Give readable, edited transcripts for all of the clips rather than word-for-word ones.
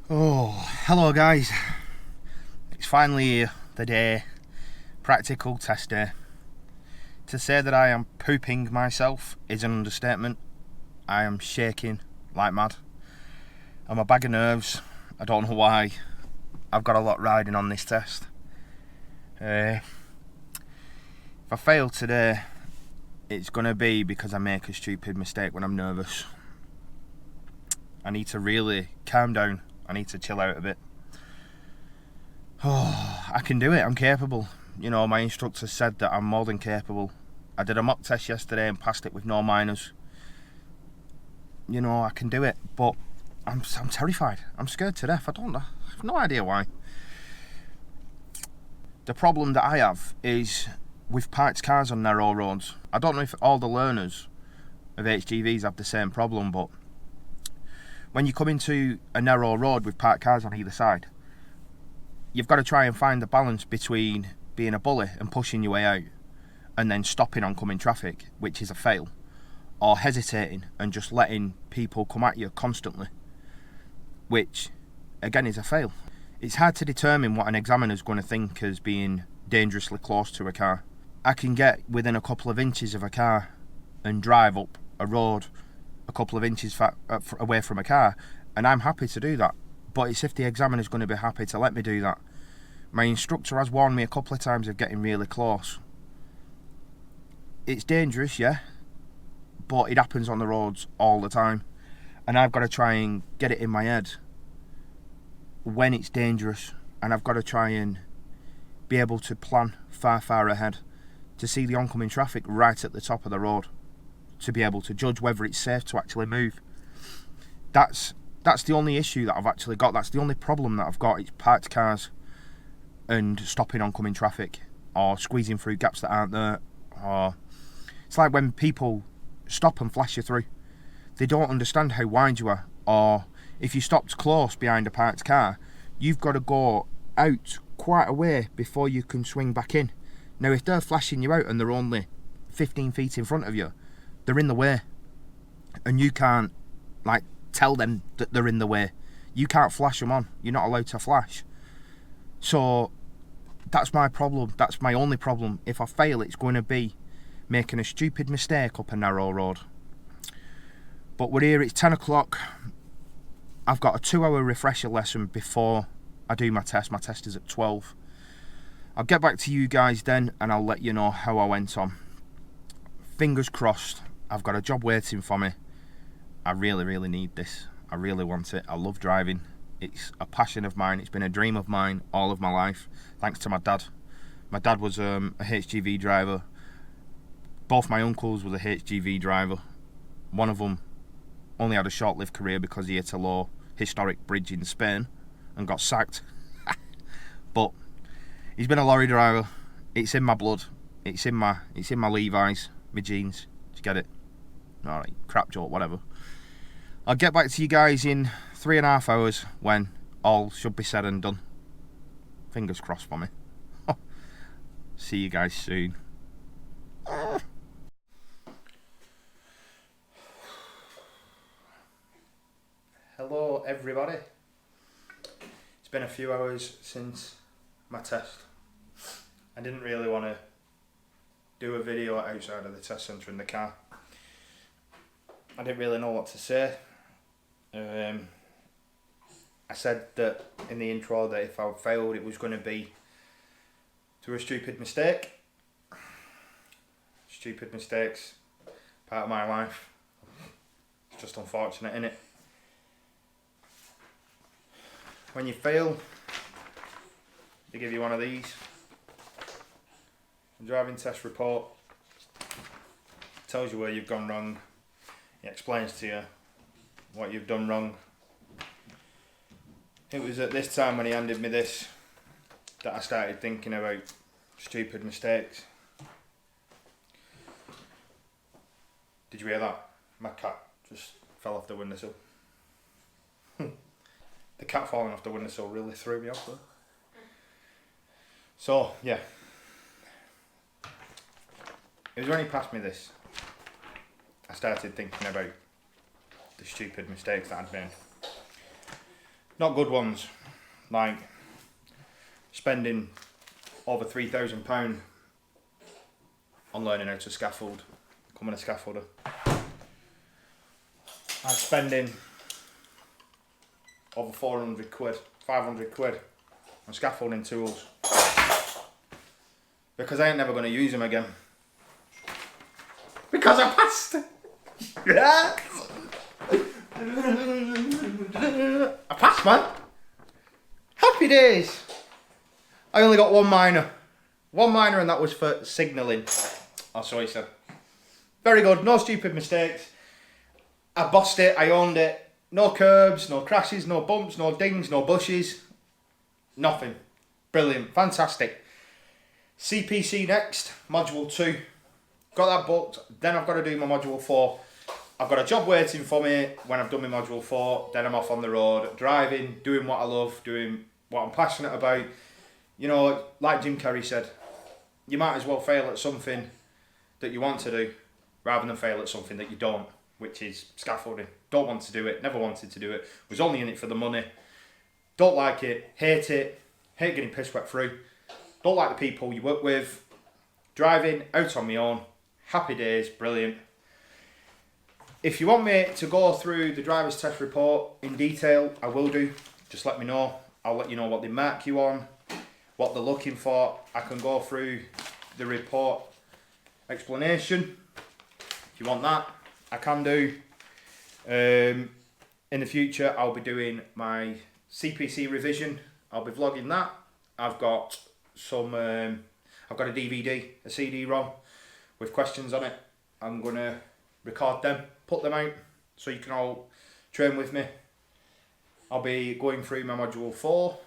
Oh, hello guys. It's finally the day, practical test day. To say that I am pooping myself is an understatement. I am shaking like mad. I'm a bag of nerves. I don't know why. I've got a lot riding on this test. If I fail today, it's going to be because I make a stupid mistake when I'm nervous. I need to really calm down. I need to chill out a bit. Oh, I can do it. I'm capable. You know, my instructor said that I'm more than capable. I did a mock test yesterday and passed it with no minors. You know, I can do it, but I'm terrified. I'm scared to death. I have no idea why. The problem that I have is with parked cars on narrow roads. I don't know if all the learners of HGVs have the same problem, but when you come into a narrow road with parked cars on either side, you've got to try and find the balance between being a bully and pushing your way out and then stopping oncoming traffic, which is a fail, or hesitating and just letting people come at you constantly, which again is a fail. It's hard to determine what an examiner's going to think as being dangerously close to a car. I can get within a couple of inches of a car and drive up a road a couple of inches away from a car, and I'm happy to do that. But it's if the examiner's going to be happy to let me do that. My instructor has warned me a couple of times of getting really close. It's dangerous, yeah, but it happens on the roads all the time, and I've got to try and get it in my head when it's dangerous, and I've got to try and be able to plan far ahead to see the oncoming traffic right at the top of the road, to be able to judge whether it's safe to actually move. That's the only issue that I've actually got. That's the only problem that I've got. It's parked cars and stopping oncoming traffic, or squeezing through gaps that aren't there. Or it's like when people stop and flash you through. They don't understand how wide you are. Or if you stopped close behind a parked car, you've got to go out quite a way before you can swing back in. Now, if they're flashing you out and they're only 15 feet in front of you, they're in the way, and you can't tell them that they're in the way. You can't flash them on. You're not allowed to flash. So that's my problem. That's my only problem. If I fail, it's going to be making a stupid mistake up a narrow road. But we're here. It's 10 o'clock. I've got a 2-hour refresher lesson before I do my test. My test is at 12. I'll get back to you guys then, and I'll let you know how I went on. Fingers crossed. I've got a job waiting for me. I really need this. I really want it. I love driving. It's a passion of mine. It's been a dream of mine all of my life, thanks to my dad. My dad was a HGV driver. Both my uncles were a HGV driver. One of them only had a short-lived career because he hit a low historic bridge in Spain and got sacked. But he's been a lorry driver. It's in my blood. It's in my Levi's, my jeans. Did you get it? Alright, crap joke, whatever. I'll get back to you guys in 3.5 hours when all should be said and done. Fingers crossed for me. See you guys soon. Hello everybody. It's been a few hours since my test. I didn't really want to do a video outside of the test centre in the car. I didn't really know what to say. I said that in the intro that if I failed, it was going to be through a stupid mistake. Stupid mistakes, part of my life. It's just unfortunate, innit? When you fail, they give you one of these. A driving test report. Tells you where you've gone wrong. It explains to you what you've done wrong. It was at this time when he handed me this that I started thinking about stupid mistakes. Did you hear that? My cat just fell off the windowsill. The cat falling off the windowsill really threw me off though. So, yeah. It was when he passed me this, I started thinking about the stupid mistakes that I'd made. Not good ones, like spending over £3,000 on learning how to scaffold, becoming a scaffolder. I'm spending over 400 quid, 500 quid on scaffolding tools because I ain't never going to use them again. Because I passed. Yeah. I passed, man. Happy days. I only got one minor. One minor, and that was for signalling. Oh, sorry, sir. Very good. No stupid mistakes. I bossed it. I owned it. No curbs, no crashes, no bumps, no dings, no bushes. Nothing. Brilliant. Fantastic. CPC next. Module 2. Got that booked. Then I've got to do my Module 4. I've got a job waiting for me when I've done my Module 4. Then I'm off on the road, driving, doing what I love, doing what I'm passionate about. You know, like Jim Carrey said, you might as well fail at something that you want to do rather than fail at something that you don't, which is scaffolding. Don't want to do it, never wanted to do it, was only in it for the money. Don't like it, hate getting piss wet through. Don't like the people you work with. Driving, out on my own, happy days, brilliant. If you want me to go through the driver's test report in detail, I will do. Just let me know. I'll let you know what they mark you on, what they're looking for. I can go through the report explanation. If you want that, I can do. In the future, I'll be doing my CPC revision. I'll be vlogging that. I've got some. I've got a DVD, a CD-ROM with questions on it. I'm gonna record them, put them out, so you can all train with me. I'll be going through my Module 4,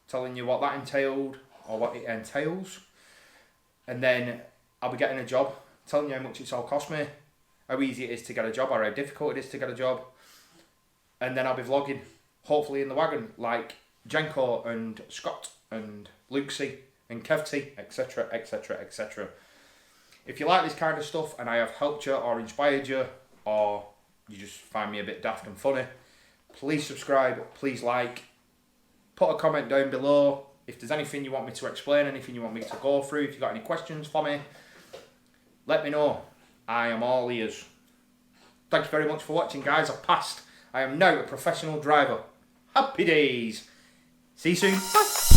telling you what that entailed, or what it entails. And then I'll be getting a job, telling you how much it's all cost me, how easy it is to get a job, or how difficult it is to get a job. And then I'll be vlogging, hopefully in the wagon, like Jenko and Scott and Luxie and Kevty, etc, etc, etc. If you like this kind of stuff and I have helped you or inspired you, or you just find me a bit daft and funny, please subscribe, please like, put a comment down below. If there's anything you want me to explain, anything you want me to go through, if you've got any questions for me, let me know. I am all ears. Thank you very much for watching, guys. I've passed. I am now a professional driver. Happy days. See you soon. Bye.